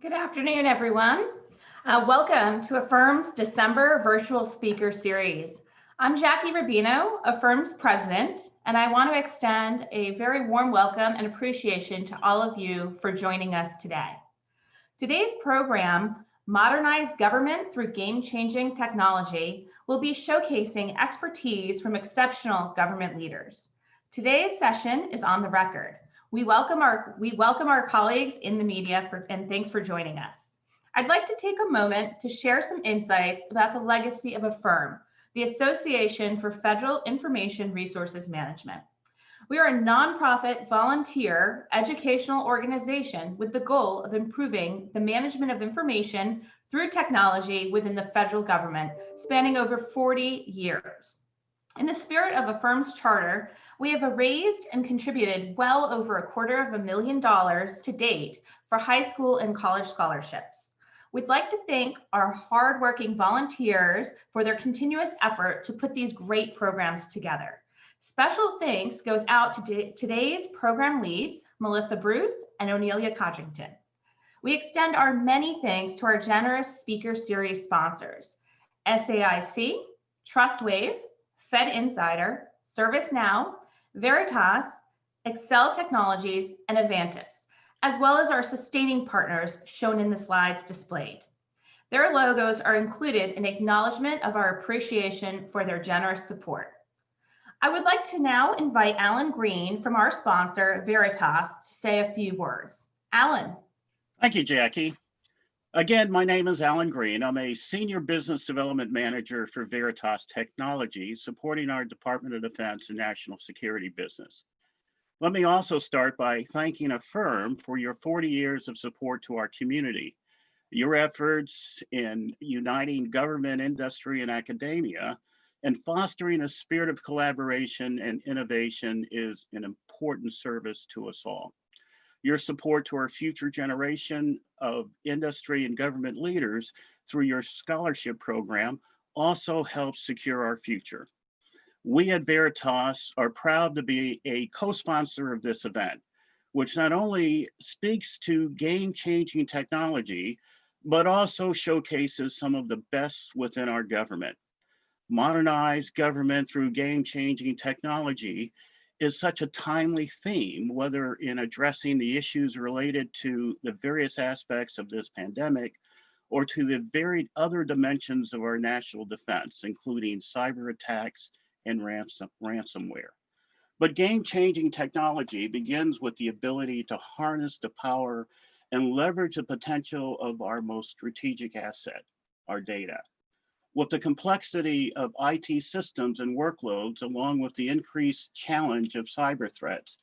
Good afternoon, everyone. Welcome to AFFIRM's December Virtual Speaker Series. I'm Jackie Rubino, AFFIRM's president, and I want to extend a very warm welcome and appreciation to all of you for joining us today. Today's program, Modernize Government Through Game-Changing Technology, will be showcasing expertise from exceptional government leaders. Today's session is on the record. We welcome our colleagues in the media and thanks for joining us. I'd like to take a moment to share some insights about the legacy of AFFIRM, the Association for Federal Information Resources Management. We are a nonprofit volunteer educational organization with the goal of improving the management of information through technology within the federal government, spanning over 40 years. In the spirit of AFFIRM's charter, we have raised and contributed well over $250,000 to date for high school and college scholarships. We'd like to thank our hardworking volunteers for their continuous effort to put these great programs together. Special thanks goes out to today's program leads, Melissa Bruce and Onelia Codrington. We extend our many thanks to our generous speaker series sponsors, SAIC, TrustWave, Fed Insider, ServiceNow, Veritas, Excel Technologies, and Avantis, as well as our sustaining partners shown in the slides displayed. Their logos are included in acknowledgement of our appreciation for their generous support. I would like to now invite Alan Green from our sponsor, Veritas, to say a few words. Alan. Thank you, Jackie. Again, my name is Alan Green. I'm a Senior Business Development Manager for Veritas Technology, supporting our Department of Defense and National Security business. Let me also start by thanking AFFIRM for your 40 years of support to our community. Your efforts in uniting government, industry, and academia and fostering a spirit of collaboration and innovation is an important service to us all. Your support to our future generation of industry and government leaders through your scholarship program also helps secure our future. We at Veritas are proud to be a co-sponsor of this event, which not only speaks to game-changing technology, but also showcases some of the best within our government. Modernize government through game-changing technology is such a timely theme, whether in addressing the issues related to the various aspects of this pandemic or to the varied other dimensions of our national defense, including cyber attacks and ransomware. But game-changing technology begins with the ability to harness the power and leverage the potential of our most strategic asset, our data. With the complexity of IT systems and workloads, along with the increased challenge of cyber threats,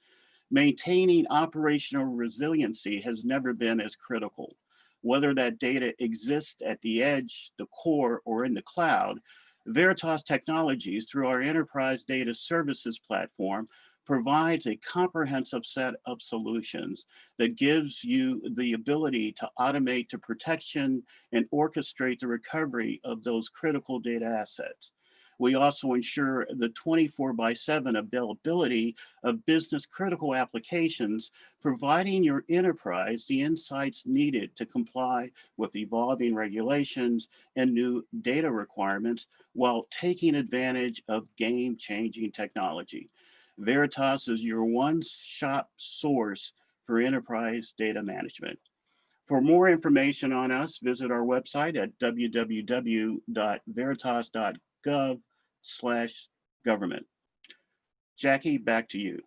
maintaining operational resiliency has never been as critical. Whether that data exists at the edge, the core, or in the cloud, Veritas Technologies, through our Enterprise Data Services platform, provides a comprehensive set of solutions that gives you the ability to automate the protection and orchestrate the recovery of those critical data assets. We also ensure the 24/7 availability of business critical applications, providing your enterprise the insights needed to comply with evolving regulations and new data requirements while taking advantage of game-changing technology. Veritas is your one-stop source for enterprise data management. For more information on us, visit our website at www.veritas.gov/government. Jackie, back to you.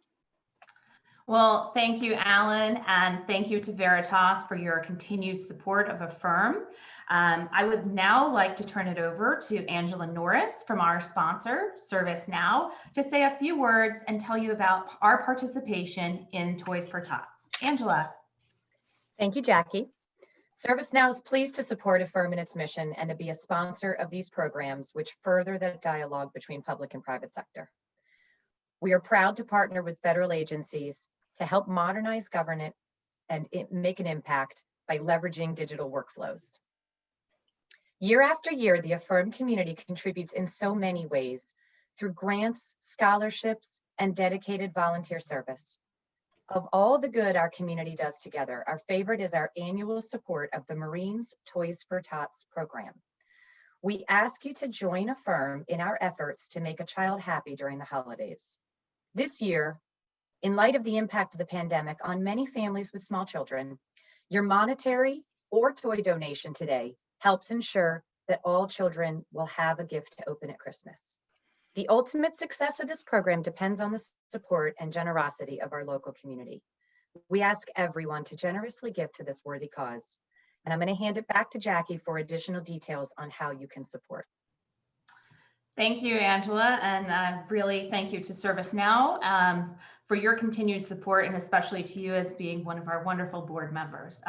Well, thank you, Alan, and thank you to Veritas for your continued support of AFFIRM. I would now like to turn it over to Angela Norris from our sponsor, ServiceNow, to say a few words and tell you about our participation in Toys for Tots. Angela. Thank you, Jackie. ServiceNow is pleased to support AFFIRM in its mission and to be a sponsor of these programs which further the dialogue between public and private sector. We are proud to partner with federal agencies to help modernize government and make an impact by leveraging digital workflows. Year after year, the AFFIRM community contributes in so many ways through grants, scholarships, and dedicated volunteer service. Of all the good our community does together, our favorite is our annual support of the Marines Toys for Tots program. We ask you to join AFFIRM in our efforts to make a child happy during the holidays. This year, in light of the impact of the pandemic on many families with small children, your monetary or toy donation today helps ensure that all children will have a gift to open at Christmas. The ultimate success of this program depends on the support and generosity of our local community. We ask everyone to generously give to this worthy cause. And I'm going to hand it back to Jackie for additional details on how you can support. Thank you, Angela, and really thank you to ServiceNow for your continued support, and especially to you as being one of our wonderful board members.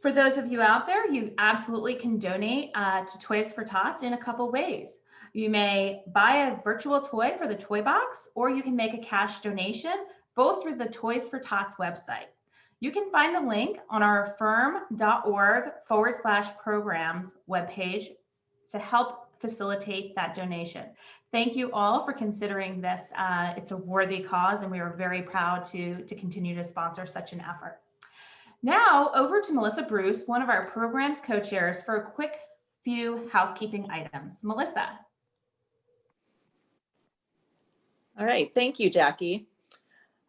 For those of you out there, you absolutely can donate to Toys for Tots in a couple ways. You may buy a virtual toy for the toy box, or you can make a cash donation, both through the Toys for Tots website. You can find the link on our affirm.org/programs webpage to help facilitate that donation. Thank you all for considering this. It's a worthy cause, and we are very proud to continue to sponsor such an effort. Now over to Melissa Bruce, one of our program's co-chairs, for a quick few housekeeping items. Melissa. All right, thank you, Jackie.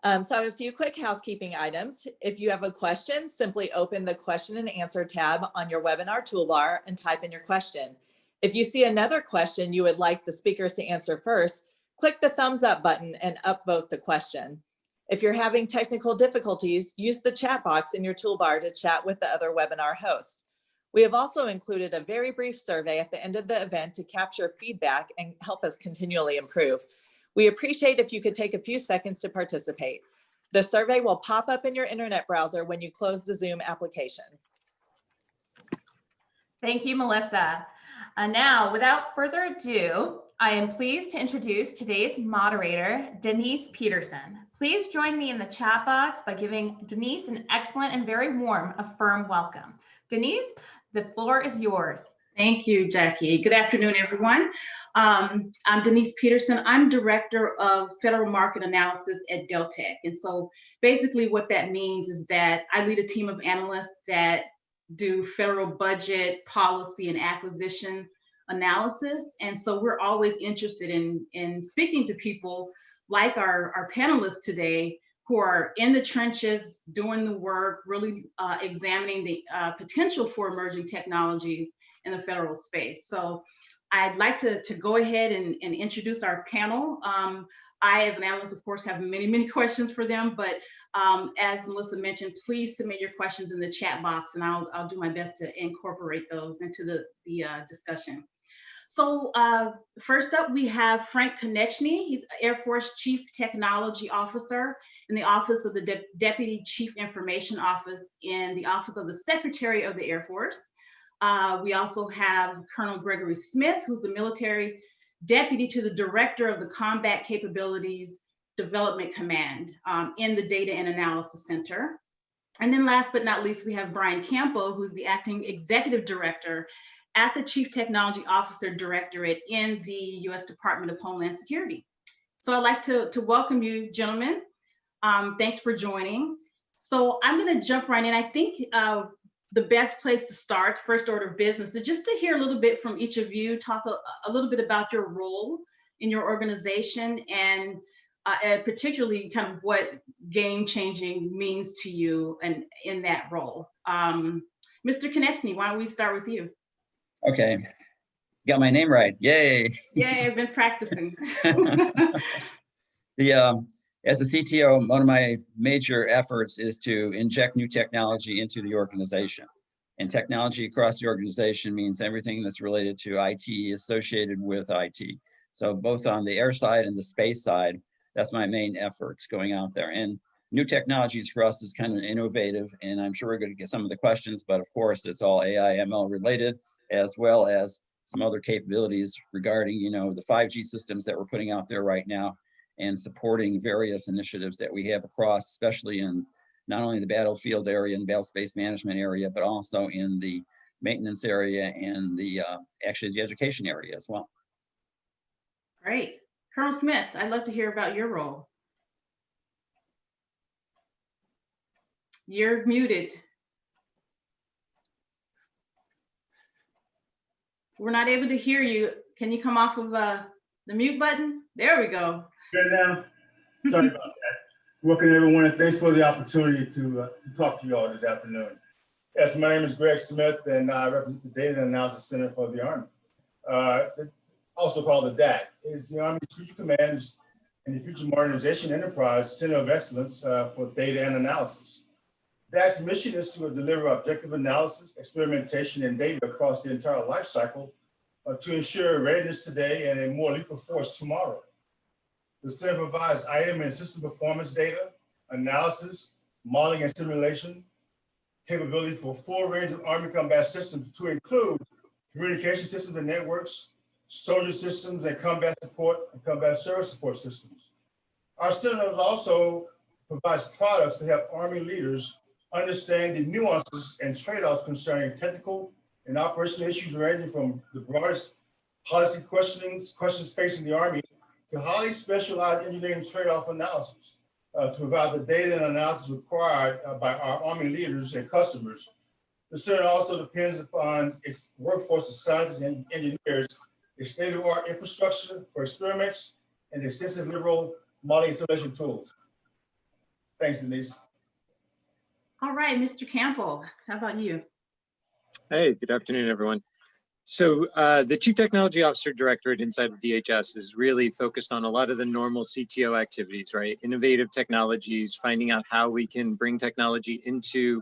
So I have a few quick housekeeping items. If you have a question, simply open the question and answer tab on your webinar toolbar and type in your question. If you see another question you would like the speakers to answer first, click the thumbs up button and upvote the question. If you're having technical difficulties, use the chat box in your toolbar to chat with the other webinar hosts. We have also included a very brief survey at the end of the event to capture feedback and help us continually improve. We appreciate if you could take a few seconds to participate. The survey will pop up in your internet browser when you close the Zoom application. Thank you, Melissa. Now, without further ado, I am pleased to introduce today's moderator, Deniece Peterson. Please join me in the chat box by giving Deniece an excellent and very warm AFFIRM welcome. Deniece, the floor is yours. Thank you, Jackie. Good afternoon, everyone. I'm Deniece Peterson. I'm Director of Federal Market Analysis at Deltek. And so basically what that means is that I lead a team of analysts that do federal budget, policy, and acquisition analysis. And so we're always interested in speaking to people like our panelists today, who are in the trenches, doing the work, really examining the potential for emerging technologies in the federal space. So I'd like to go ahead and introduce our panel. I, as an analyst, of course, have many questions for them, but as Melissa mentioned, please submit your questions in the chat box, and I'll do my best to incorporate those into the discussion. So first up, we have Frank Konieczny. He's Air Force Chief Technology Officer in the Office of the Deputy Chief Information Office in the Office of the Secretary of the Air Force. We also have Colonel Gregory Smith, who's the military deputy to the Director of the Combat Capabilities Development Command in the Data and Analysis Center. And then last but not least, we have Brian Campo, who's the Acting Executive Director at the Chief Technology Officer Directorate in the U.S. Department of Homeland Security. So I'd like to welcome you, gentlemen. Thanks for joining. So I'm going to jump right in. I think the best place to start, first order of business, is just to hear a little bit from each of you, talk a little bit about your role in your organization, and particularly kind of what game-changing means to you and in that role. Mr. Konieczny, why don't we start with you? Okay, got my name right. Yay! Yay! I've been practicing. As a CTO, one of my major efforts is to inject new technology into the organization. And technology across the organization means everything that's related to IT, associated with IT. So both on the air side and the space side, that's my main efforts going out there. And new technologies for us is kind of innovative, and I'm sure we're going to get some of the questions, but of course it's all AI, ML related, as well as some other capabilities regarding, the 5G systems that we're putting out there right now, and supporting various initiatives that we have across, especially in not only the battlefield area and battle space management area, but also in the maintenance area and actually the education area as well. Great. Colonel Smith, I'd love to hear about your role. You're muted. We're not able to hear you. Can you come off of the mute button? There we go. Good now. Sorry about that. Welcome everyone, and thanks for the opportunity to talk to you all this afternoon. Yes, my name is Greg Smith, and I represent the Data and Analysis Center for the Army, also called the DAC. It's the Army's Future Command's and the Future Modernization Enterprise Center of Excellence for Data and Analysis. DAC's mission is to deliver objective analysis, experimentation, and data across the entire life cycle to ensure readiness today and a more lethal force tomorrow. The center provides item and system performance data, analysis, modeling and simulation, capability for a full range of Army combat systems to include communication systems and networks, soldier systems and combat support and combat service support systems. Our center also provides products to help Army leaders understand the nuances and trade-offs concerning technical and operational issues ranging from the broadest policy questions facing the Army to highly specialized engineering trade-off analysis to provide the data and analysis required by our Army leaders and customers. The center also depends upon its workforce of scientists and engineers, a state-of-the-art infrastructure for experiments, and extensive liberal modeling and simulation tools. Thanks, Deniece. All right, Mr. Campo, how about you? Hey, good afternoon, everyone. So the Chief Technology Officer Directorate inside of DHS is really focused on a lot of the normal CTO activities, right? Innovative technologies, finding out how we can bring technology into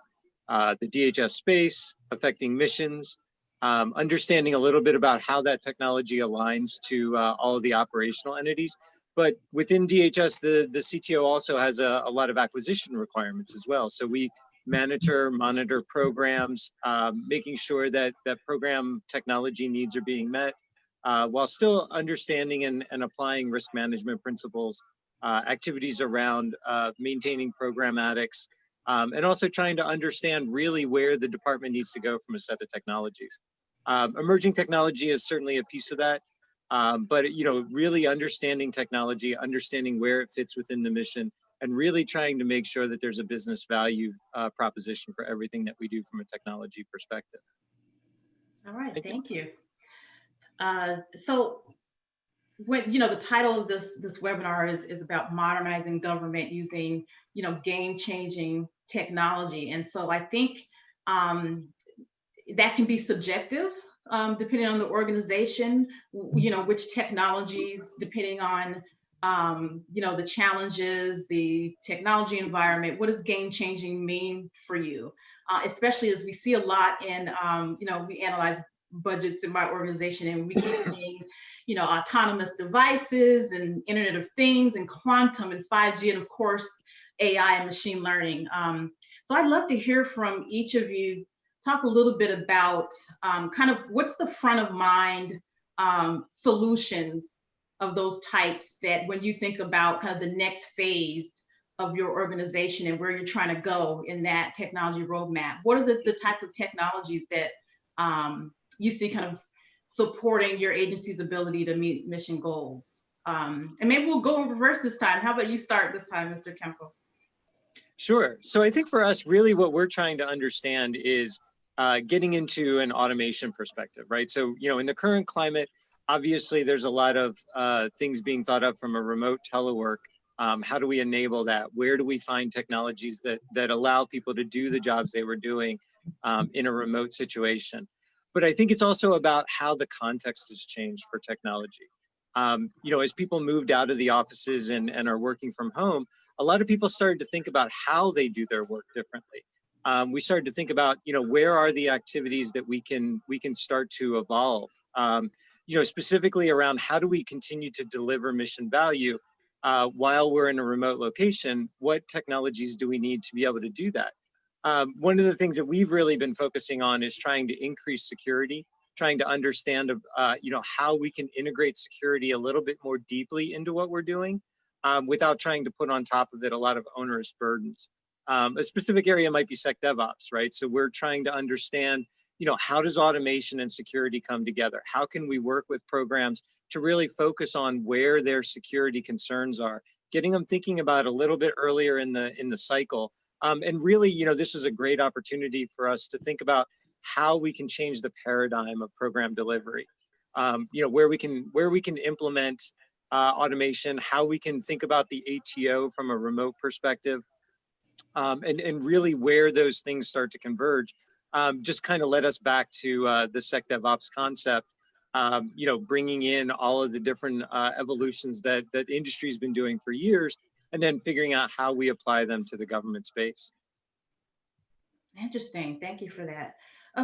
the DHS space, affecting missions, understanding a little bit about how that technology aligns to all of the operational entities. But within DHS, the CTO also has a lot of acquisition requirements as well. So we monitor programs, making sure that program technology needs are being met, while still understanding and applying risk management principles, activities around maintaining programmatics, and also trying to understand really where the department needs to go from a set of technologies. Emerging technology is certainly a piece of that, but really understanding technology, understanding where it fits within the mission, and really trying to make sure that there's a business value proposition for everything that we do from a technology perspective. All right, thank you. So when the title of this webinar is about modernizing government using game-changing technology, and so I think that can be subjective depending on the organization. Which technologies, depending on the challenges, the technology environment. What does game-changing mean for you? Especially as we see a lot in we analyze budgets in my organization, and we keep seeing autonomous devices and Internet of Things and quantum and 5G, and of course AI and machine learning. So I'd love to hear from each of you. Talk a little bit about kind of what's the front of mind solutions of those types that when you think about kind of the next phase of your organization and where you're trying to go in that technology roadmap. What are the type of technologies that you see kind of supporting your agency's ability to meet mission goals? And maybe we'll go in reverse this time. How about you start this time, Mr. Campo? Sure. So I think for us, really what we're trying to understand is getting into an automation perspective, right? So, in the current climate, obviously there's a lot of things being thought of from a remote telework. How do we enable that? Where do we find technologies that allow people to do the jobs they were doing in a remote situation? But I think it's also about how the context has changed for technology. As people moved out of the offices and are working from home, a lot of people started to think about how they do their work differently. We started to think about, where are the activities that we can start to evolve? Specifically around how do we continue to deliver mission value while we're in a remote location? What technologies do we need to be able to do that? One of the things that we've really been focusing on is trying to increase security, trying to understand, how we can integrate security a little bit more deeply into what we're doing without trying to put on top of it a lot of onerous burdens. A specific area might be SecDevOps, right? So we're trying to understand, how does automation and security come together? How can we work with programs to really focus on where their security concerns are, getting them thinking about a little bit earlier in the cycle, And really, this is a great opportunity for us to think about how we can change the paradigm of program delivery. Where we can implement automation, how we can think about the ATO from a remote perspective, and really where those things start to converge. Just kind of led us back to the SecDevOps concept, bringing in all of the different evolutions that industry's been doing for years, and then figuring out how we apply them to the government space. Interesting. Thank you for that.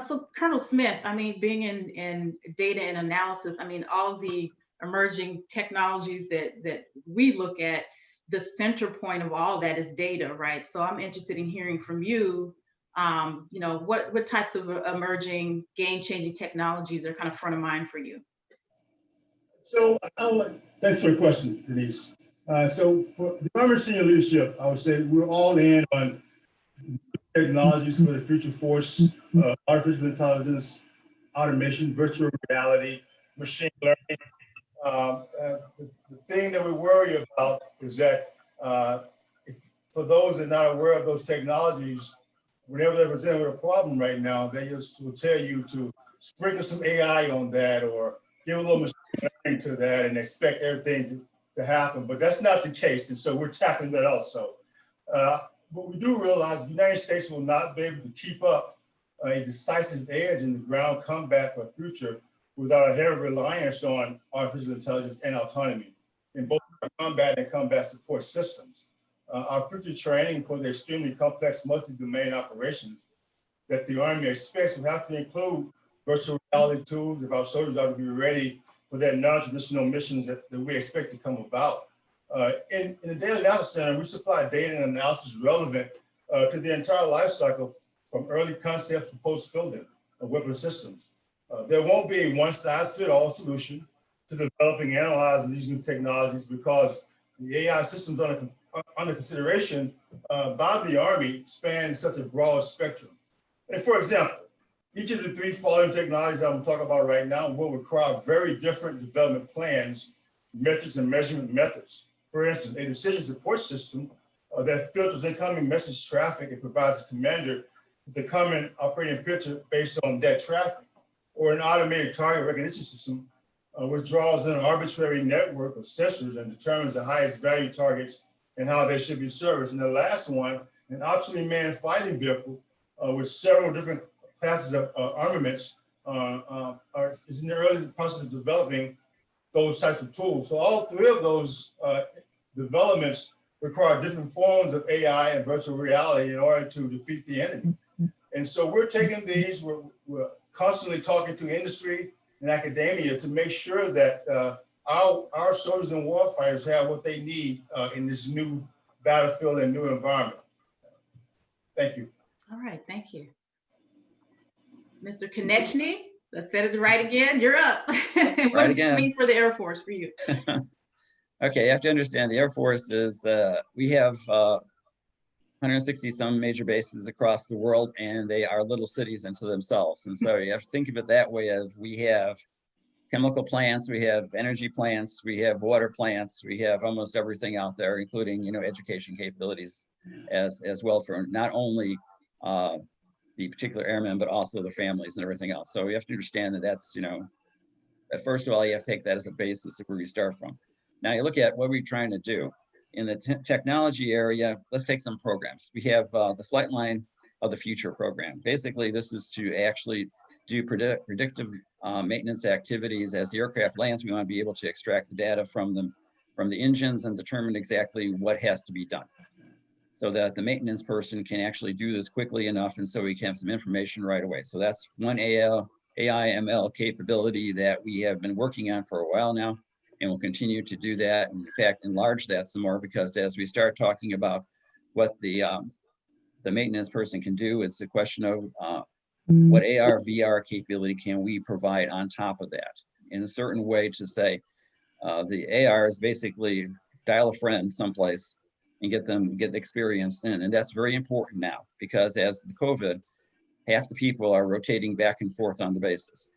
So Colonel Smith, I mean, being in data and analysis, I mean, all the emerging technologies that we look at, the center point of all that is data, right? So I'm interested in hearing from you, what types of emerging game-changing technologies are kind of front of mind for you? So thanks for the question, Deniece. So for the Army senior leadership, I would say we're all in on technologies for the future force, artificial intelligence, automation, virtual reality, machine learning. The thing that we worry about is that for those that are not aware of those technologies, whenever they're presented with a problem right now, they just will tell you to sprinkle some AI on that or give a little machine learning to that and expect everything to happen. But that's not the case. And so we're tackling that also. But we do realize the United States will not be able to keep up a decisive edge in the ground combat for the future without a heavy reliance on artificial intelligence and autonomy in both combat and combat support systems. Our future training for the extremely complex multi-domain operations that the Army expects will have to include virtual reality tools if our soldiers are to be ready for that non-traditional missions that we expect to come about. In the Data Analysis Center, we supply data and analysis relevant to the entire life cycle from early concepts to post-fielding of weapon systems. There won't be a one-size-fits-all solution to developing and analyzing these new technologies because the AI systems under consideration by the Army span such a broad spectrum. And for example, each of the three following technologies I'm talking about right now will require very different development plans, metrics, and measurement methods. For instance, a decision support system that filters incoming message traffic and provides the commander with the common operating picture based on that traffic, or an automated target recognition system which draws in an arbitrary network of sensors and determines the highest value targets and how they should be serviced. And the last one, an optionally manned fighting vehicle with several different classes of armaments is in the early process of developing those types of tools. So all three of those developments require different forms of AI and virtual reality in order to defeat the enemy. And so we're taking these, we're constantly talking to industry and academia to make sure that our soldiers and warfighters have what they need in this new battlefield and new environment. Thank you. All right, thank you. Mr. Konieczny, let's set it right again. You're up. What does it mean for the Air Force for you? Okay, you have to understand the Air Force is, we have 160 some major bases across the world, and they are little cities unto themselves. And so you have to think of it that way, as we have chemical plants, we have energy plants, we have water plants, we have almost everything out there, including, education capabilities as well for not only the particular airmen, but also the families and everything else. So you have to understand that that's, that first of all, you have to take that as a basis of where you start from. Now you look at what we're trying to do. In the technology area, let's take some programs. We have the Flight Line of the Future program. Basically, this is to actually do predictive maintenance activities. As the aircraft lands, we want to be able to extract the data from the engines and determine exactly what has to be done, so that the maintenance person can actually do this quickly enough, and so we can have some information right away. So that's one AI/ML capability that we have been working on for a while now, and we'll continue to do that. In fact, enlarge that some more, because as we start talking about what the maintenance person can do, it's a question of what AR/VR capability can we provide on top of that in a certain way to say, the AR is basically dial a friend someplace and get the experience in. And that's very important now, because as the COVID, half the people are rotating back and forth on the bases,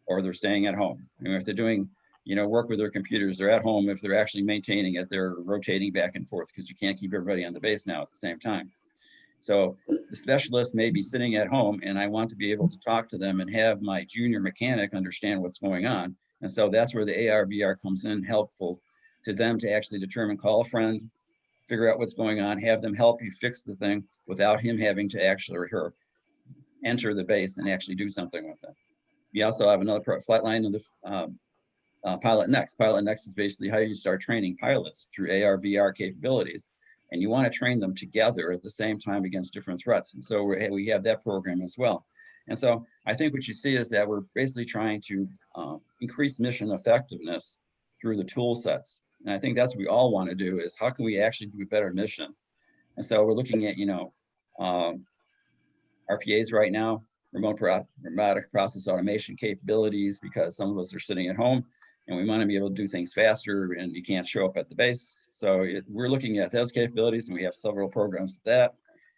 or they're staying at home. If they're doing, work with their computers, they're at home. If they're actually maintaining it, they're rotating back and forth, because you can't keep everybody on the base now at the same time. So the specialist may be sitting at home and I want to be able to talk to them and have my junior mechanic understand what's going on. And so that's where the AR, VR comes in helpful to them to actually determine, call a friend, figure out what's going on, have them help you fix the thing without him having to actually or her enter the base and actually do something with it. We also have another flight line of the Pilot Next. Pilot Next is basically how you start training pilots through AR, VR capabilities. And you want to train them together at the same time against different threats. And so we have that program as well. And so I think what you see is that we're basically trying to increase mission effectiveness through the tool sets. And I think that's what we all want to do, is how can we actually do a better mission? And so we're looking at, RPAs right now, robotic process automation capabilities, because some of us are sitting at home and we want to be able to do things faster and you can't show up at the base. So we're looking at those capabilities, and we have several programs with that,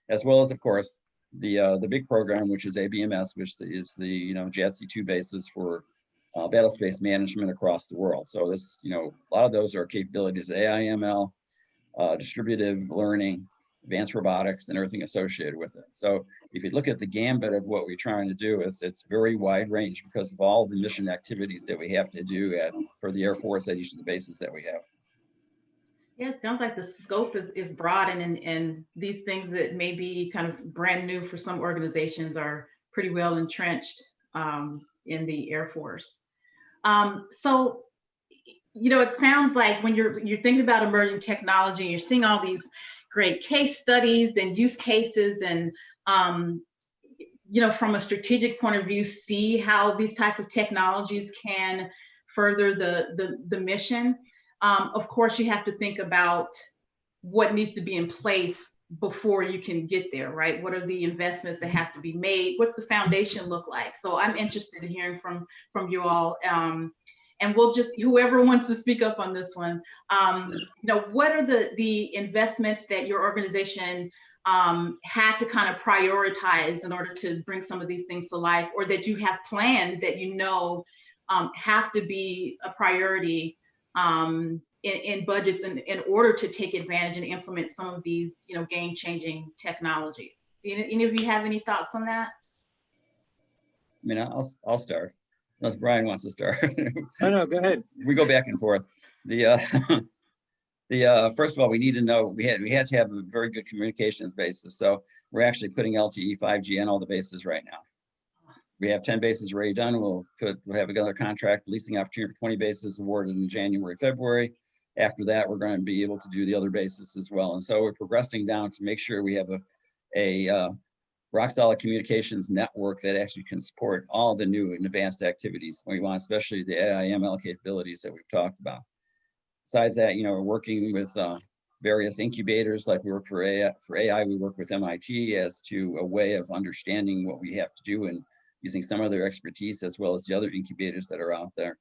as well as, of course, the big program, which is ABMS, which is the JADC2 basis for battle space management across the world. So this, a lot of those are capabilities, AI, ML, distributive learning, advanced robotics, and everything associated with it. So if you look at the gambit of what we're trying to do, it's very wide range because of all the mission activities that we have to do for the Air Force at each of the bases that we have. Yeah, it sounds like the scope is broad, and these things that may be kind of brand new for some organizations are pretty well entrenched in the Air Force. So, it sounds like when you're thinking about emerging technology, you're seeing all these great case studies and use cases, and from a strategic point of view, see how these types of technologies can further the mission. Of course, you have to think about what needs to be in place before you can get there, right? What are the investments that have to be made? What's the foundation look like? So I'm interested in hearing from you all. And we'll just, whoever wants to speak up on this one, what are the investments that your organization had to kind of prioritize in order to bring some of these things to life, or that you have planned that have to be a priority in budgets in order to take advantage and implement some of these, game-changing technologies? Do any of you have any thoughts on that? I mean, I'll start, unless Brian wants to start. Oh, no, go ahead. We go back and forth. First of all, we need to know, we had to have a very good communications basis. So we're actually putting LTE 5G on all the bases right now. We have 10 bases already done. We'll have another contract leasing opportunity for 20 bases awarded in January, February. After that, we're going to be able to do the other bases as well. And so we're progressing down to make sure we have a rock solid communications network that actually can support all the new and advanced activities we want, especially the AI ML capabilities that we've talked about. Besides that, we're working with various incubators, like we work for AI, we work with MIT as to a way of understanding what we have to do and using some of their expertise, as well as the other incubators that are out there.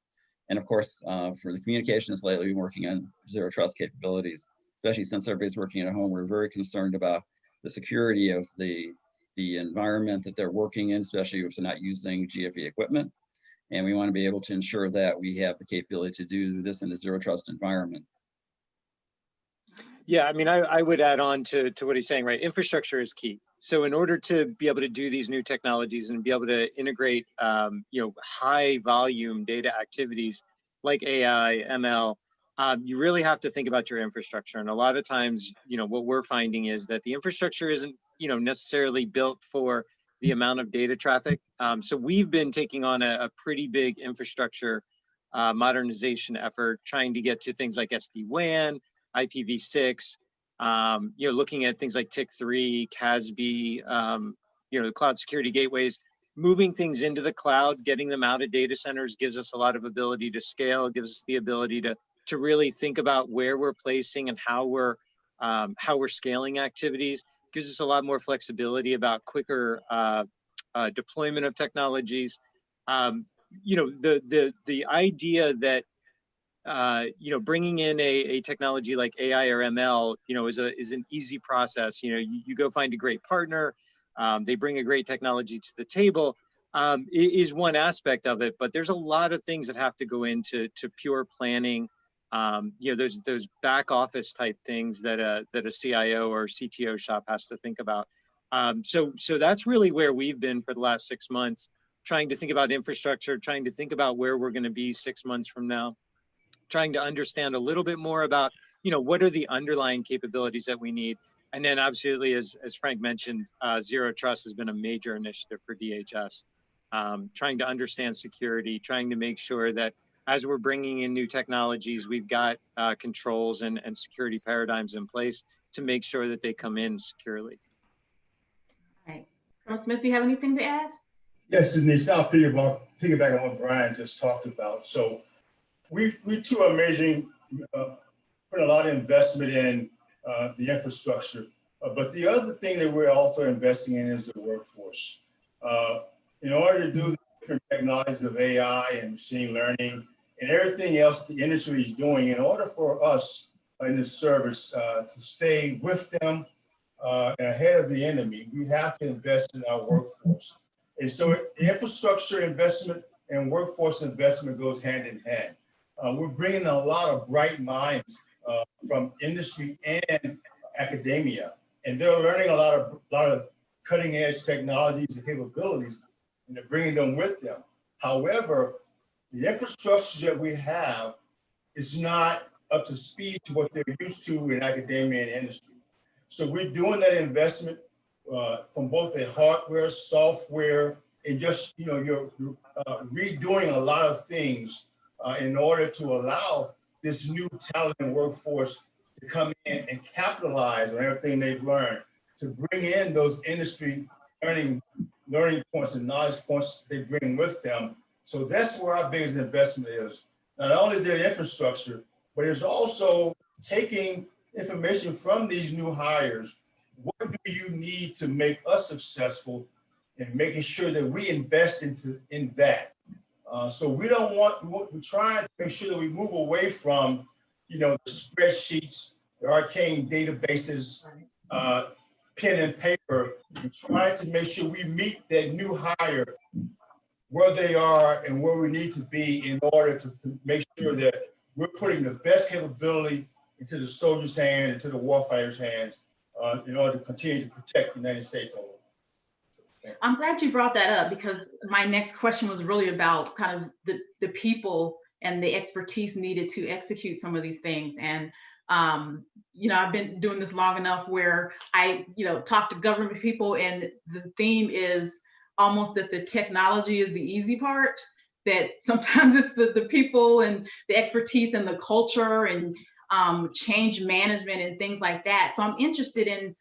And of course, for the communications lately, we're working on zero trust capabilities, especially since everybody's working at home. We're very concerned about the security of the environment that they're working in, especially if they're not using GFE equipment. And we want to be able to ensure that we have the capability to do this in a zero trust environment. Yeah, I mean, I would add on to what he's saying, right? Infrastructure is key. So in order to be able to do these new technologies and be able to integrate, high volume data activities like AI, ML, you really have to think about your infrastructure. And a lot of times, what we're finding is that the infrastructure isn't, necessarily built for the amount of data traffic. So we've been taking on a pretty big infrastructure modernization effort, trying to get to things like SD-WAN, IPv6, looking at things like TIC3, CASB, the cloud security gateways, moving things into the cloud, getting them out of data centers gives us a lot of ability to scale, gives us the ability to really think about where we're placing and how we're scaling activities, gives us a lot more flexibility about quicker deployment of technologies. The idea that bringing in a technology like AI or ML, is an easy process. You go find a great partner, they bring a great technology to the table, is one aspect of it, but there's a lot of things that have to go into pure planning. Those back office type things that a CIO or CTO shop has to think about. So that's really where we've been for the last 6 months, trying to think about infrastructure, trying to think about where we're going to be 6 months from now, trying to understand a little bit more about, what are the underlying capabilities that we need. And then absolutely, as Frank mentioned, Zero Trust has been a major initiative for DHS, trying to understand security, trying to make sure that as we're bringing in new technologies, we've got controls and security paradigms in place to make sure that they come in securely. All right. Colonel Smith, do you have anything to add? Yes, Deniece, I'll piggyback on what Brian just talked about. So we too are measuring, putting a lot of investment in the infrastructure. But the other thing that we're also investing in is the workforce. In order to do the different technologies of AI and machine learning and everything else the industry is doing, in order for us in the service to stay with them and ahead of the enemy, we have to invest in our workforce. And so infrastructure investment and workforce investment goes hand in hand. We're bringing a lot of bright minds from industry and academia, and they're learning a lot of cutting edge technologies and capabilities, and they're bringing them with them. However, the infrastructure that we have is not up to speed to what they're used to in academia and industry. So we're doing that investment from both the hardware, software, and just, you're redoing a lot of things in order to allow this new talent and workforce to come in and capitalize on everything they've learned, to bring in those industry learning points and knowledge points they bring with them. So that's where our biggest investment is. Not only is there infrastructure, but it's also taking information from these new hires. What do you need to make us successful, and making sure that we invest in that? So we're trying to make sure that we move away from, the spreadsheets, the arcane databases, pen and paper, and trying to make sure we meet that new hire where they are and where we need to be in order to make sure that we're putting the best capability into the soldier's hand, into the warfighter's hands, in order to continue to protect the United States. I'm glad you brought that up, because my next question was really about kind of the people and the expertise needed to execute some of these things. And, I've been doing this long enough where I, talk to government people, and the theme is almost that the technology is the easy part, that sometimes it's the people and the expertise and the culture and change management and things like that. So I'm interested in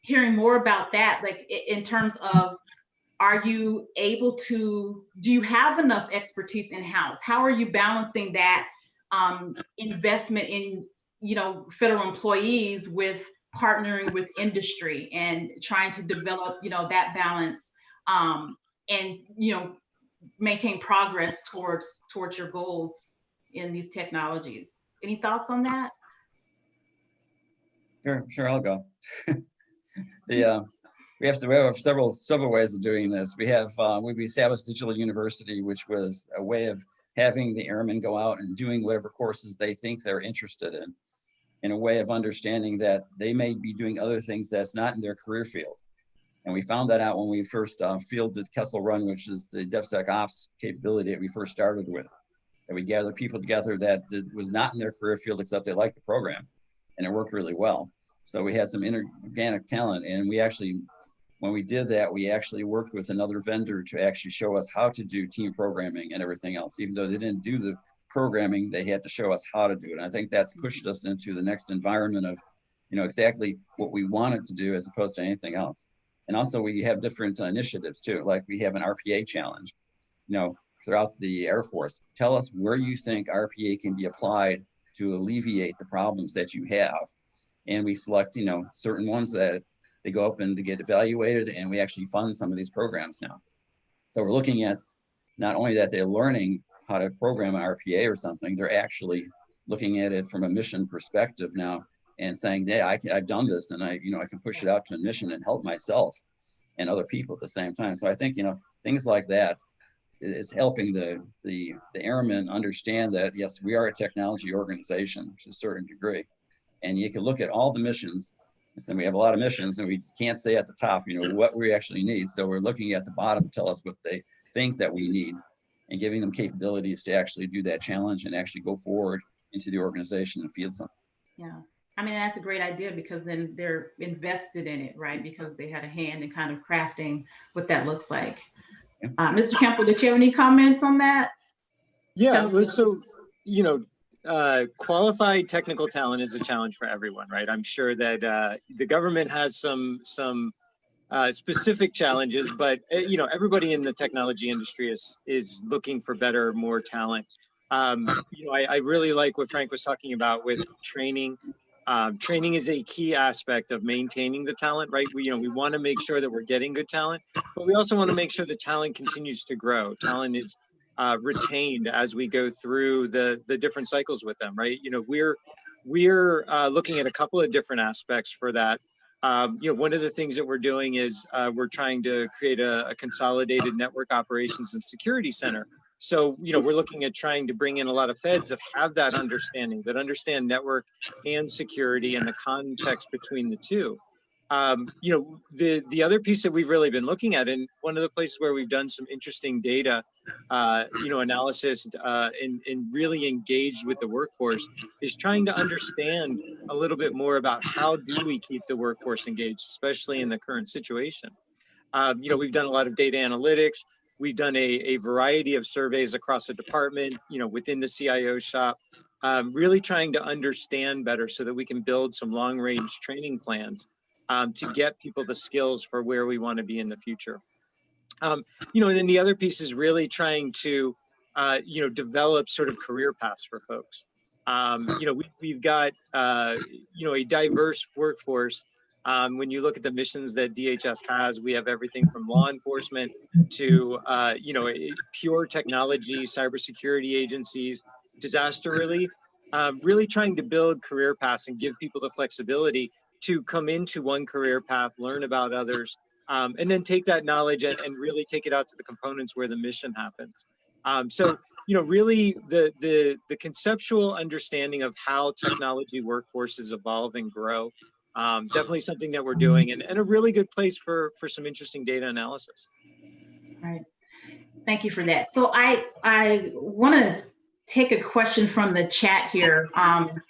hearing more about that, like in terms of, are you able to, do you have enough expertise in-house? How are you balancing that investment in, federal employees with partnering with industry and trying to develop, that balance and, maintain progress towards your goals in these technologies? Any thoughts on that? Sure, I'll go. We have several ways of doing this. We've established Digital University, which was a way of having the airmen go out and doing whatever courses they think they're interested in a way of understanding that they may be doing other things that's not in their career field. And we found that out when we first fielded Kessel Run, which is the DevSecOps capability that we first started with. And we gathered people together that was not in their career field, except they liked the program, and it worked really well. So we had some inorganic talent, and we actually, when we did that, we actually worked with another vendor to actually show us how to do team programming and everything else. Even though they didn't do the programming, they had to show us how to do it. And I think that's pushed us into the next environment of, exactly what we wanted to do as opposed to anything else. And also we have different initiatives too, like we have an RPA challenge, throughout the Air Force. Tell us where you think RPA can be applied to alleviate the problems that you have. And we select, certain ones that they go up and they get evaluated, and we actually fund some of these programs now. So we're looking at not only that they're learning how to program an RPA or something, they're actually looking at it from a mission perspective now and saying, yeah, I've done this, and I can push it out to a mission and help myself and other people at the same time. So I think, things like that is helping the airmen understand that, yes, we are a technology organization to a certain degree. And you can look at all the missions So we have a lot of missions and we can't stay at the top, what we actually need. So we're looking at the bottom to tell us what they think that we need and giving them capabilities to actually do that challenge and actually go forward into the organization and field something. Yeah. I mean, that's a great idea because then they're invested in it, right? Because they had a hand in kind of crafting what that looks like. Yeah. Mr. Campo, did you have any comments on that? Yeah, well, so, qualified technical talent is a challenge for everyone, right? I'm sure that the government has some specific challenges, but everybody in the technology industry is looking for better, more talent. I really like what Frank was talking about with training. Training is a key aspect of maintaining the talent, right? We want to make sure that we're getting good talent, but we also want to make sure the talent continues to grow. Talent is retained as we go through the different cycles with them, right? We're looking at a couple of different aspects for that. One of the things that we're doing is we're trying to create a consolidated network operations and security center. So, we're looking at trying to bring in a lot of feds that have that understanding, that understand network and security and the context between the two. The other piece that we've really been looking at, and one of the places where we've done some interesting data, analysis and really engaged with the workforce is trying to understand a little bit more about how do we keep the workforce engaged, especially in the current situation. We've done a lot of data analytics. We've done a variety of surveys across the department, within the CIO shop, really trying to understand better so that we can build some long-range training plans to get people the skills for where we want to be in the future. And then the other piece is really trying to, develop sort of career paths for folks. We've got, a diverse workforce. When you look at the missions that DHS has, we have everything from law enforcement to, pure technology, cybersecurity agencies, disaster relief, really trying to build career paths and give people the flexibility to come into one career path, learn about others, and then take that knowledge and really take it out to the components where the mission happens. So, really the conceptual understanding of how technology workforces evolve and grow, definitely something that we're doing and a really good place for some interesting data analysis. Right. Thank you for that. So I want to take a question from the chat here. And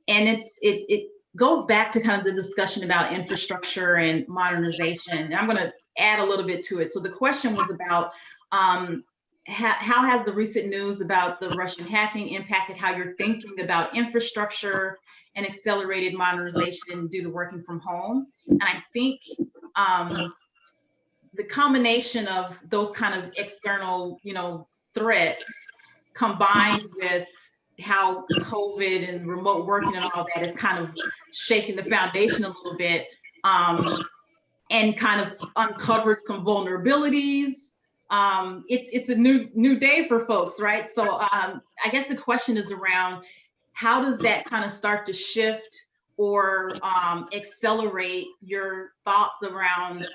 it goes back to kind of the discussion about infrastructure and modernization. And I'm going to add a little bit to it. So the question was about how has the recent news about the Russian hacking impacted how you're thinking about infrastructure and accelerated modernization due to working from home? And I think the combination of those kind of external, threats combined with how COVID and remote working and all that is kind of shaking the foundation a little bit, and kind of uncovered some vulnerabilities. It's a new day for folks, right? So I guess the question is around how does that kind of start to shift or accelerate your thoughts around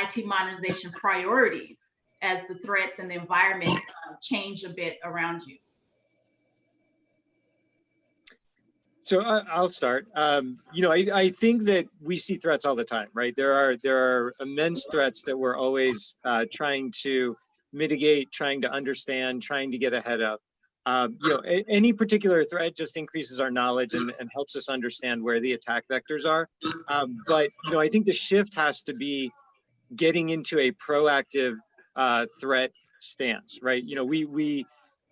IT modernization priorities as the threats and the environment change a bit around you? So I'll start. I think that we see threats all the time, right? There are immense threats that we're always trying to mitigate, trying to understand, trying to get ahead of. Any particular threat just increases our knowledge and helps us understand where the attack vectors are. But I think the shift has to be getting into a proactive threat stance, right?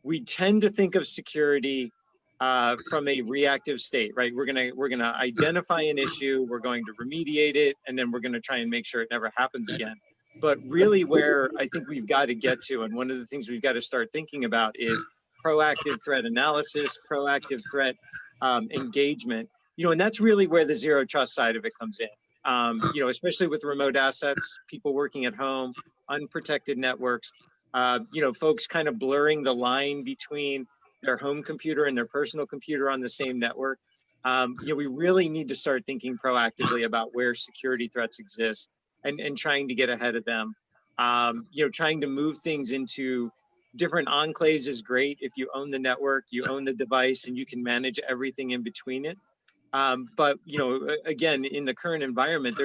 We tend to think of security from a reactive state, right? We're gonna identify an issue, we're going to remediate it, and then we're gonna try and make sure it never happens again. But really where I think we've got to get to, and one of the things we've got to start thinking about is proactive threat analysis, proactive threat engagement, and that's really where the zero trust side of it comes in. Especially with remote assets, people working at home, unprotected networks, folks kind of blurring the line between their home computer and their personal computer on the same network. We really need to start thinking proactively about where security threats exist and trying to get ahead of them. Trying to move things into different enclaves is great. If you own the network, you own the device, and you can manage everything in between it. But again, in the current environment,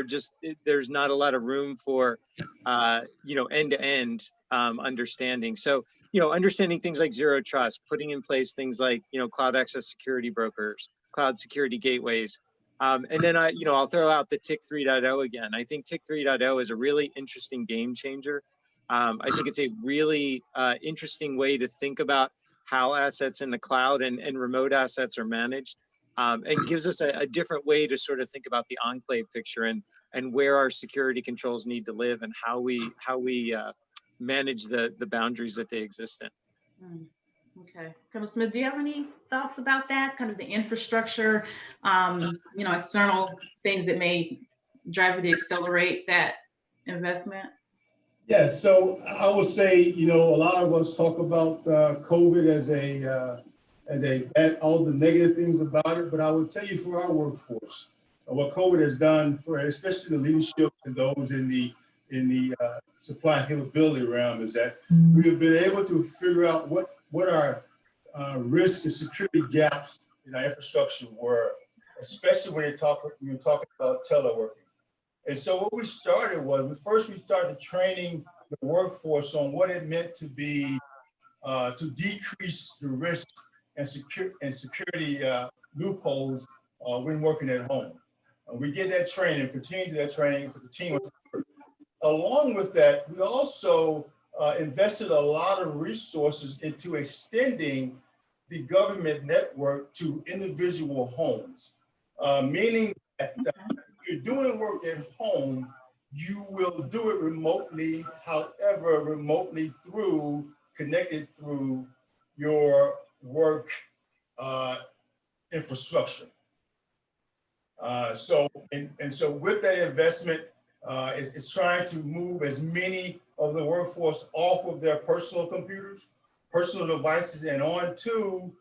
there's not a lot of room for end-to-end understanding. So understanding things like zero trust, putting in place things like cloud access security brokers, cloud security gateways, and then I'll throw out the TIC 3.0 again. I think TIC 3.0 is a really interesting game changer. I think it's a really interesting way to think about how assets in the cloud and remote assets are managed. And gives us a different way to sort of think about the enclave picture and where our security controls need to live and how we manage the boundaries that they exist in. Okay, Colonel Smith, do you have any thoughts about that? Kind of the infrastructure, external things that may drive you to accelerate that investment? Yes, so I would say, a lot of us talk about COVID as all the negative things about it, but I would tell you for our workforce, what COVID has done for especially the leadership and those in the supply and capability realm is that we have been able to figure out what our risk and security gaps in our infrastructure were, especially when you're talking about teleworking. And so what we started was, we started training the workforce on what it meant to be, to decrease the risk and security loopholes when working at home. We did that training, continued that training, so the team was. Along with that, we also invested a lot of resources into extending the government network to individual homes, meaning that if you're doing work at home, you will do it remotely, however, remotely connected through your work infrastructure. So with that investment, it's trying to move as many of the workforce off of their personal computers, personal devices, and on to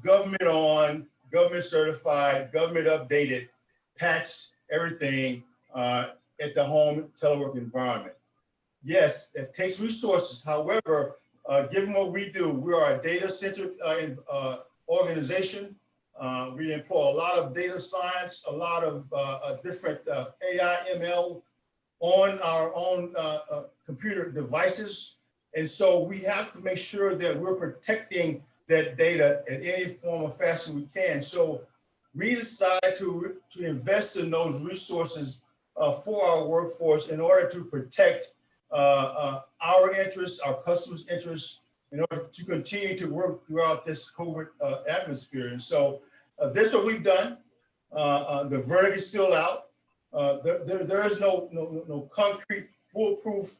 government certified, government updated, patched everything at the home telework environment. Yes, it takes resources. However, given what we do, we are a data-centered organization. We employ a lot of data science, a lot of different AI, ML on our own computer devices. And so we have to make sure that we're protecting that data in any form or fashion we can. So we decided to invest in those resources for our workforce in order to protect our interests, our customers' interests, in order to continue to work throughout this COVID atmosphere. And so this is what we've done. The verdict is still out. There is no concrete, foolproof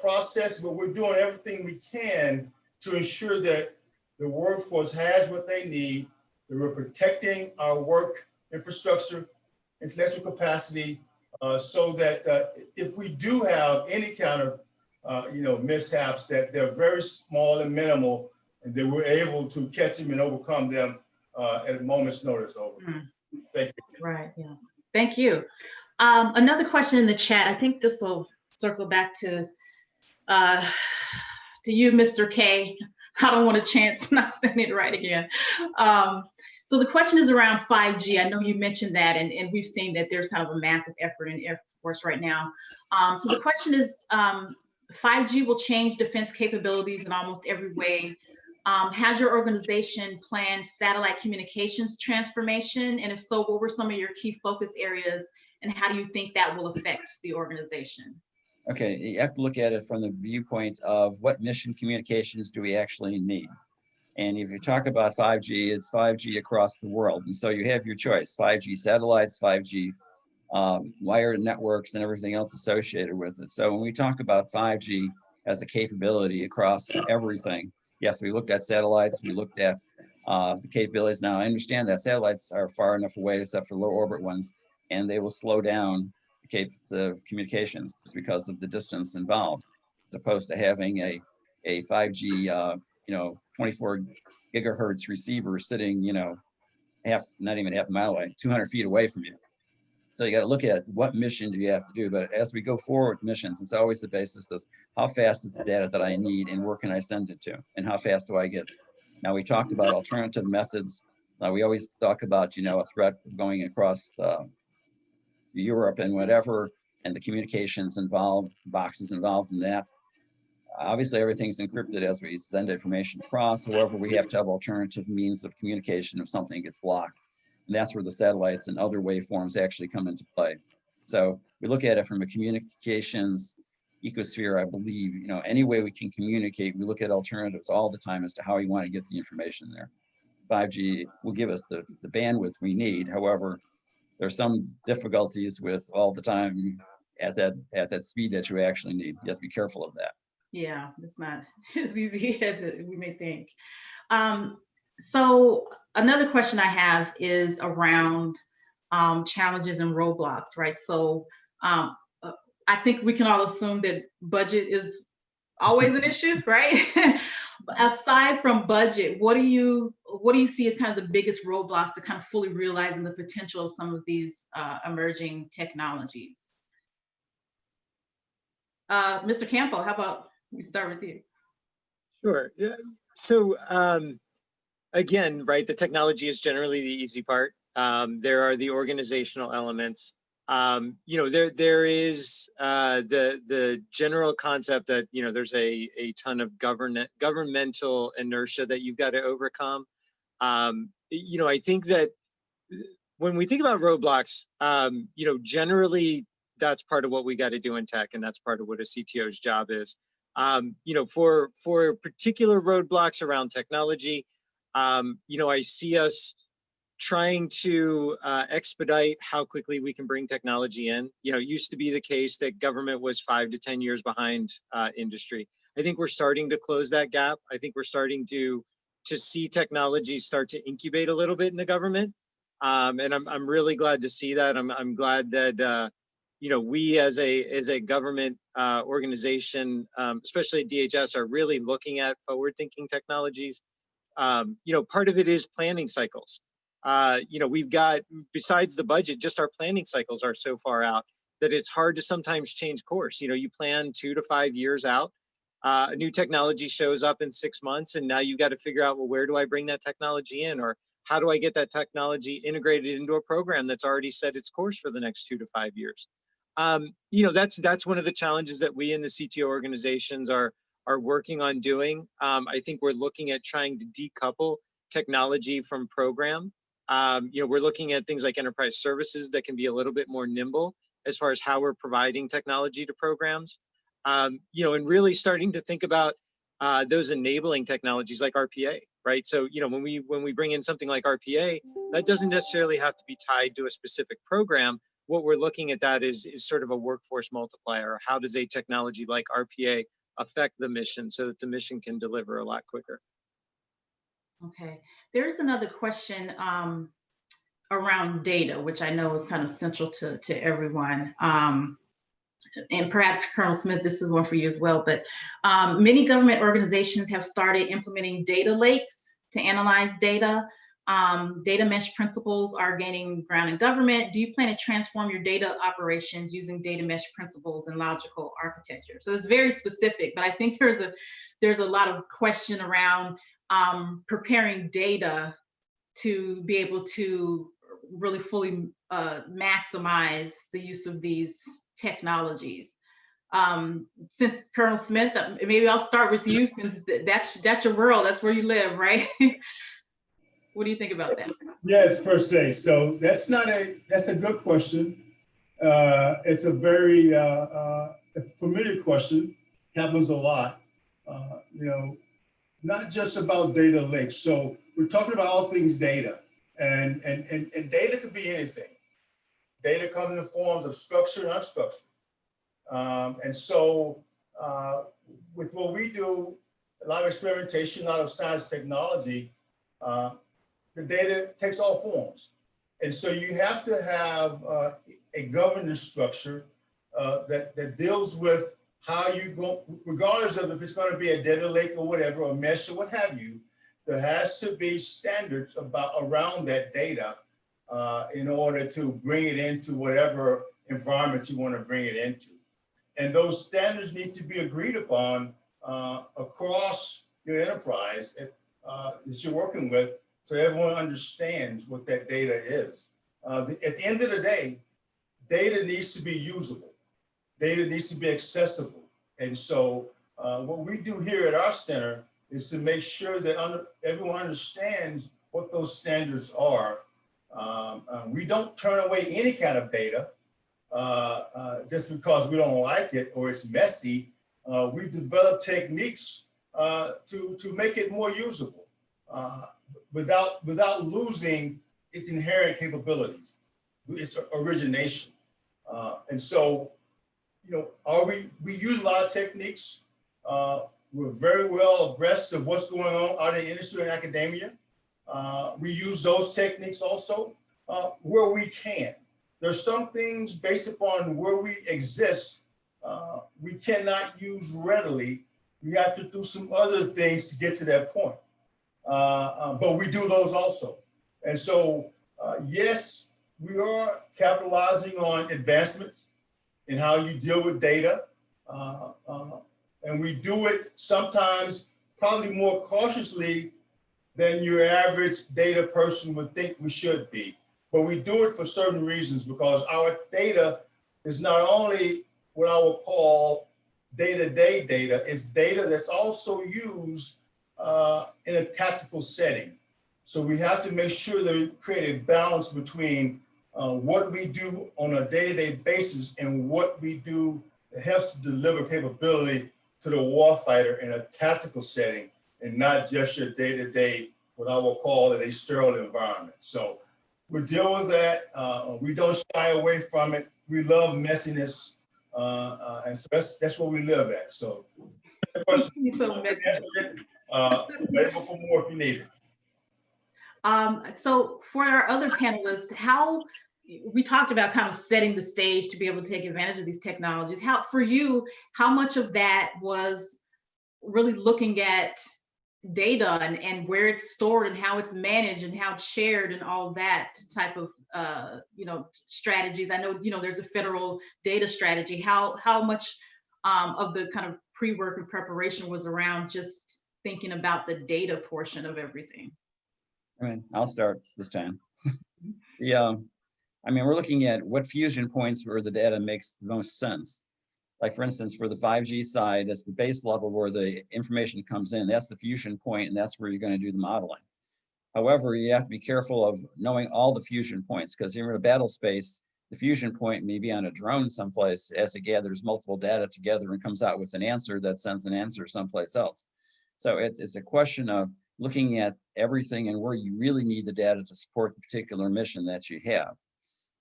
process, but we're doing everything we can to ensure that the workforce has what they need, that we're protecting our work infrastructure, intellectual capacity, so that if we do have any kind of mishaps, that they're very small and minimal, and that we're able to catch them and overcome them at a moment's notice. Thank you. Right. Yeah. Thank you. Another question in the chat. I think this will circle back to you, Mr. K. I don't want a chance not saying it right again. So the question is around 5G. I know you mentioned that, and we've seen that there's kind of a massive effort in Air Force right now. So the question is, 5G will change defense capabilities in almost every way. Has your organization planned satellite communications transformation? And if so, what were some of your key focus areas, and how do you think that will affect the organization? Okay, you have to look at it from the viewpoint of what mission communications do we actually need? And if you talk about 5G, it's 5G across the world. And so you have your choice, 5G satellites, 5G wired networks, and everything else associated with it. So when we talk about 5G as a capability across everything, yes, we looked at satellites, we looked at the capabilities. Now, I understand that satellites are far enough away, except for low orbit ones, and they will slow down the communications because of the distance involved, as opposed to having a 5G, 24 gigahertz receiver sitting, not even half a mile away, 200 feet away from you. So you got to look at what mission do you have to do. But as we go forward with missions, it's always the basis of how fast is the data that I need and where can I send it to, and how fast do I get it? Now, we talked about alternative methods We always talk about, a threat going across Europe and whatever, and the communications involved, boxes involved in that. Obviously, everything's encrypted as we send information across. However, we have to have alternative means of communication if something gets blocked. And that's where the satellites and other waveforms actually come into play. So we look at it from a communications ecosphere, I believe, any way we can communicate, we look at alternatives all the time as to how we want to get the information there. 5G will give us the bandwidth we need. However, there's some difficulties with all the time at that speed that you actually need. You have to be careful of that. Yeah, it's not as easy as we may think. So another question I have is around challenges and roadblocks, right? So I think we can all assume that budget is always an issue, right? Aside from budget, what do you see as kind of the biggest roadblocks to kind of fully realizing the potential of some of these emerging technologies? Mr. Campo, how about we start with you? Sure. Yeah. So again, right, the technology is generally the easy part. There are the organizational elements. There is the general concept that there's a ton of governmental inertia that you've got to overcome. I think that when we think about roadblocks, generally that's part of what we got to do in tech, and that's part of what a CTO's job is. For particular roadblocks around technology, I see us trying to expedite how quickly we can bring technology in. It used to be the case that government was 5 to 10 years behind industry. I think we're starting to close that gap. I think we're starting to see technology start to incubate a little bit in the government, and I'm really glad to see that. I'm glad that we as a government organization, especially at DHS, are really looking at forward-thinking technologies. Part of it is planning cycles. We've got, besides the budget, just our planning cycles are so far out that it's hard to sometimes change course. You plan 2 to 5 years out. A new technology shows up in 6 months, and now you've got to figure out, well, where do I bring that technology in? Or how do I get that technology integrated into a program that's already set its course for the next 2 to 5 years? That's one of the challenges that we in the CTO organizations are working on doing. I think we're looking at trying to decouple technology from program. We're looking at things like enterprise services that can be a little bit more nimble as far as how we're providing technology to programs. And really starting to think about those enabling technologies like RPA, right? So, when we bring in something like RPA, that doesn't necessarily have to be tied to a specific program. What we're looking at that is sort of a workforce multiplier. How does a technology like RPA affect the mission so that the mission can deliver a lot quicker? Okay, there's another question around data, which I know is kind of central to everyone. And perhaps Colonel Smith, this is one for you as well, but many government organizations have started implementing data lakes to analyze data. Data mesh principles are gaining ground in government. Do you plan to transform your data operations using data mesh principles and logical architecture? So it's very specific, but I think there's a lot of question around preparing data to be able to really fully maximize the use of these technologies. Since Colonel Smith, maybe I'll start with you, since that's your world, that's where you live, right? What do you think about that? Yes, per se. So that's a good question. It's a very familiar question. Happens a lot. Not just about data lakes. So we're talking about all things data, and data could be anything. Data comes in the forms of structured and unstructured. And so with what we do, a lot of experimentation, a lot of science technology, the data takes all forms. And so you have to have a governance structure that deals with how you go, regardless of if it's going to be a data lake or whatever, or mesh or what have you, there has to be standards around that data in order to bring it into whatever environment you want to bring it into. And those standards need to be agreed upon across your enterprise that you're working with so everyone understands what that data is. At the end of the day, data needs to be usable. Data needs to be accessible. And so what we do here at our center is to make sure that everyone understands what those standards are. We don't turn away any kind of data just because we don't like it or it's messy. We develop techniques to make it more usable without losing its inherent capabilities, its origination. And so, we use a lot of techniques. We're very well abreast of what's going on out in the industry and academia. We use those techniques also where we can. There's some things based upon where we exist, we cannot use readily. We have to do some other things to get to that point. But we do those also. And so, yes, we are capitalizing on advancements in how you deal with data. And we do it sometimes probably more cautiously than your average data person would think we should be. But we do it for certain reasons, because our data is not only what I would call day-to-day data, it's data that's also used in a tactical setting. So we have to make sure that we create a balance between what we do on a day-to-day basis and what we do that helps to deliver capability to the warfighter in a tactical setting, and not just your day-to-day, what I will call a sterile environment. So we deal with that. We don't shy away from it. We love messiness. And so that's what we live at. So, available for more if you need it. So for our other panelists, we talked about kind of setting the stage to be able to take advantage of these technologies. For you, how much of that was really looking at data and where it's stored and how it's managed and how it's shared and all that type of strategies? I know there's a federal data strategy. How much of the kind of pre-work and preparation was around just thinking about the data portion of everything? I'll start this time. We're looking at what fusion points where the data makes the most sense. Like, for instance, for the 5G side, that's the base level where the information comes in. That's the fusion point, and that's where you're going to do the modeling. However, you have to be careful of knowing all the fusion points, because you're in a battle space, the fusion point may be on a drone someplace as it gathers multiple data together and comes out with an answer that sends an answer someplace else. So it's a question of looking at everything and where you really need the data to support the particular mission that you have.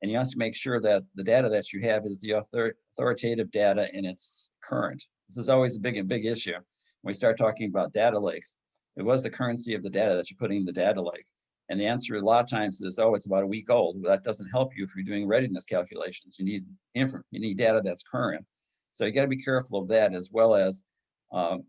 And you have to make sure that the data that you have is the authoritative data and it's current. This is always a big issue. When we start talking about data lakes, it was the currency of the data that you're putting in the data lake. And the answer a lot of times is, oh, it's about a week old. Well, that doesn't help you if you're doing readiness calculations. You need data that's current. So you got to be careful of that, as well as how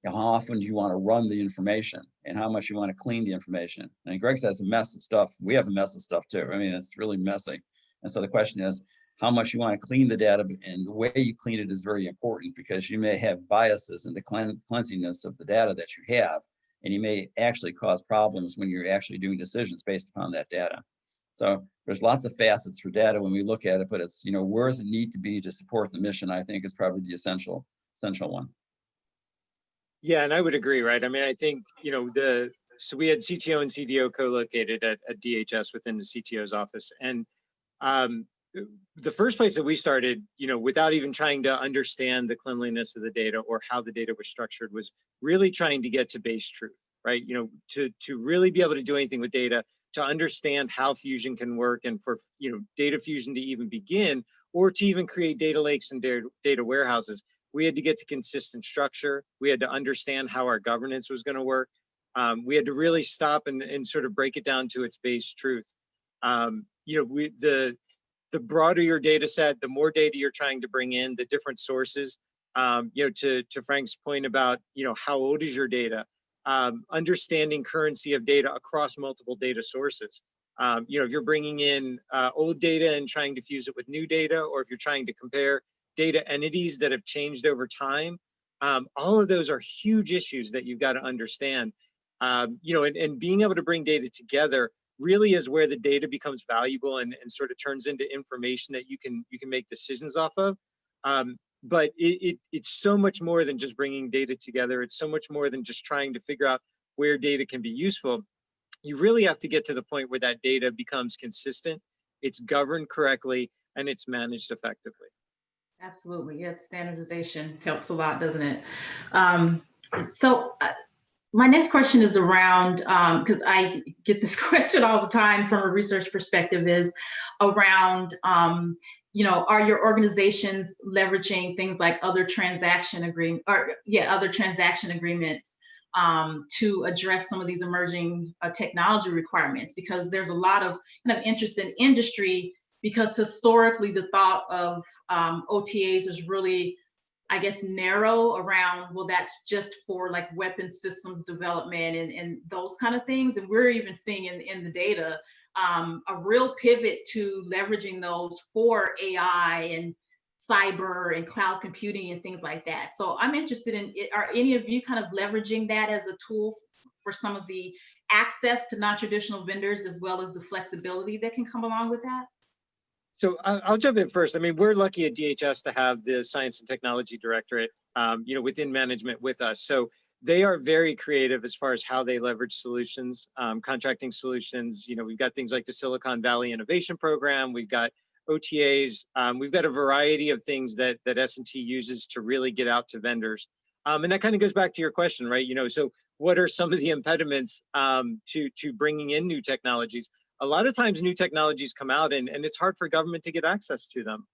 often do you want to run the information and how much you want to clean the information. And Greg says a mess of stuff. We have a mess of stuff too. It's really messy. And so the question is how much you want to clean the data, and the way you clean it is very important, because you may have biases in the cleanliness of the data that you have, and you may actually cause problems when you're actually doing decisions based upon that data. So there's lots of facets for data when we look at it, but it's, where does it need to be to support the mission, I think is probably the essential one. Yeah, and I would agree, right? I think, so we had CTO and CDO co-located at DHS within the CTO's office. And the first place that we started, without even trying to understand the cleanliness of the data or how the data was structured, was really trying to get to base truth, right? To really be able to do anything with data, to understand how fusion can work, and for, data fusion to even begin, or to even create data lakes and data warehouses, we had to get to consistent structure. We had to understand how our governance was going to work. We had to really stop and sort of break it down to its base truth. The broader your data set, the more data you're trying to bring in, the different sources. To Frank's point about, how old is your data? Understanding currency of data across multiple data sources. If you're bringing in old data and trying to fuse it with new data, or if you're trying to compare data entities that have changed over time, all of those are huge issues that you've got to understand. And being able to bring data together really is where the data becomes valuable and sort of turns into information that you can make decisions off of. But it's so much more than just bringing data together. It's so much more than just trying to figure out where data can be useful. You really have to get to the point where that data becomes consistent, it's governed correctly, and it's managed effectively. Absolutely. Yeah, standardization helps a lot, doesn't it? My next question is around, because I get this question all the time from a research perspective, is around, are your organizations leveraging things like other transaction agreements to address some of these emerging technology requirements? Because there's a lot of kind of interest in industry, because historically the thought of OTAs is really, I guess, narrow around, well, that's just for like weapon systems development and those kind of things. And we're even seeing in the data a real pivot to leveraging those for AI and cyber and cloud computing and things like that. So I'm interested in, are any of you kind of leveraging that as a tool for some of the access to non-traditional vendors, as well as the flexibility that can come along with that? So I'll jump in first. I mean, we're lucky at DHS to have the Science and Technology Directorate, within management with us. So they are very creative as far as how they leverage solutions, contracting solutions. We've got things like the Silicon Valley Innovation Program. We've got OTAs. We've got a variety of things that S&T uses to really get out to vendors. And that kind of goes back to your question, right? So what are some of the impediments to bringing in new technologies? A lot of times new technologies come out and it's hard for government to get access to them.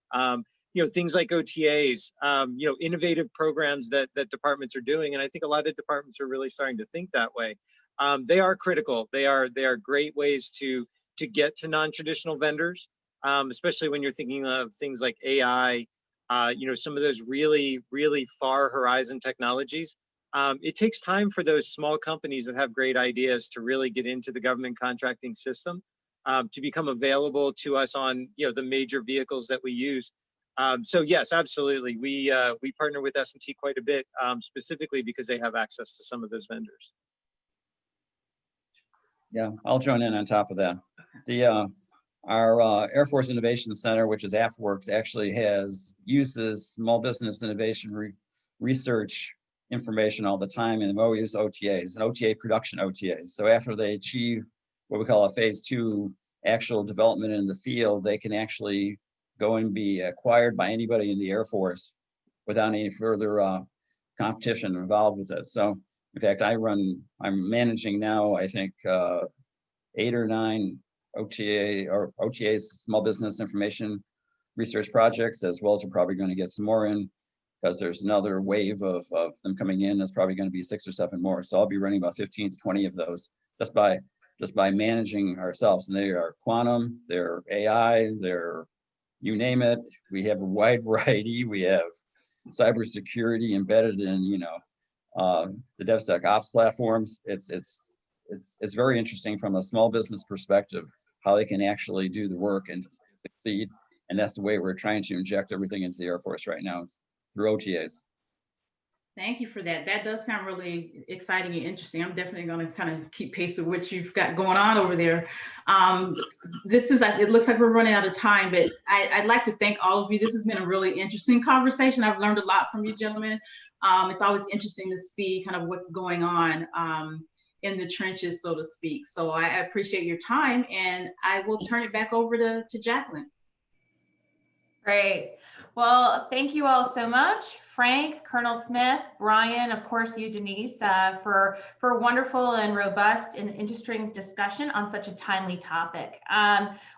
Things like OTAs, innovative programs that departments are doing. And I think a lot of departments are really starting to think that way. They are critical. They are great ways to get to non-traditional vendors, especially when you're thinking of things like AI, some of those really, really far horizon technologies. It takes time for those small companies that have great ideas to really get into the government contracting system, to become available to us on the major vehicles that we use. So yes, absolutely, we partner with S&T quite a bit, specifically because they have access to some of those vendors. Yeah, I'll join in on top of that. Our Air Force Innovation Center, which is AFFIRM, actually uses small business innovation research information all the time, and they always use OTAs and OTA production OTAs. So after they achieve what we call a phase 2 actual development in the field, they can actually go and be acquired by anybody in the Air Force without any further competition involved with it. So in fact, I'm managing now, I think 8 or 9 OTAs, small business information research projects, as well as we're probably going to get some more in, because there's another wave of them coming in. That's probably going to be 6 or 7 more. So I'll be running about 15 to 20 of those just by managing ourselves. And they are quantum, they're AI, they're you name it. We have a wide variety. We have cybersecurity embedded in the DevSecOps platforms. It's very interesting from a small business perspective how they can actually do the work and succeed. And that's the way we're trying to inject everything into the Air Force right now, through OTAs. Thank you for that. That does sound really exciting and interesting. I'm definitely going to kind of keep pace with what you've got going on over there. It looks like we're running out of time, but I'd like to thank all of you. This has been a really interesting conversation. I've learned a lot from you gentlemen. It's always interesting to see kind of what's going on in the trenches, so to speak. So I appreciate your time, and I will turn it back over to Jacqueline. Great. Well, thank you all so much. Frank, Colonel Smith, Brian, of course, you, Deniece, for a wonderful and robust and interesting discussion on such a timely topic.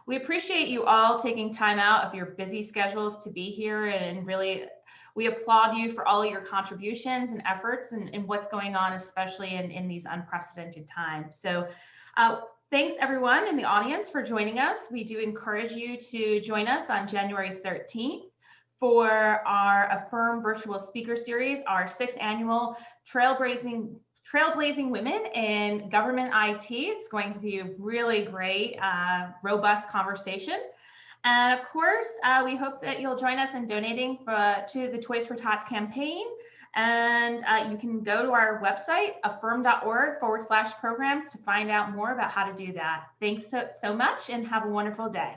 We appreciate you all taking time out of your busy schedules to be here, and really, we applaud you for all of your contributions and efforts and what's going on, especially in these unprecedented times. So thanks everyone in the audience for joining us. We do encourage you to join us on January 13th for our AFFIRM virtual speaker series, our 6th annual Trailblazing Women in Government IT. It's going to be a really great, robust conversation. And of course, we hope that you'll join us in donating to the Toys for Tots campaign, And you can go to our website, affirm.org/programs to find out more about how to do that. Thanks so much and have a wonderful day.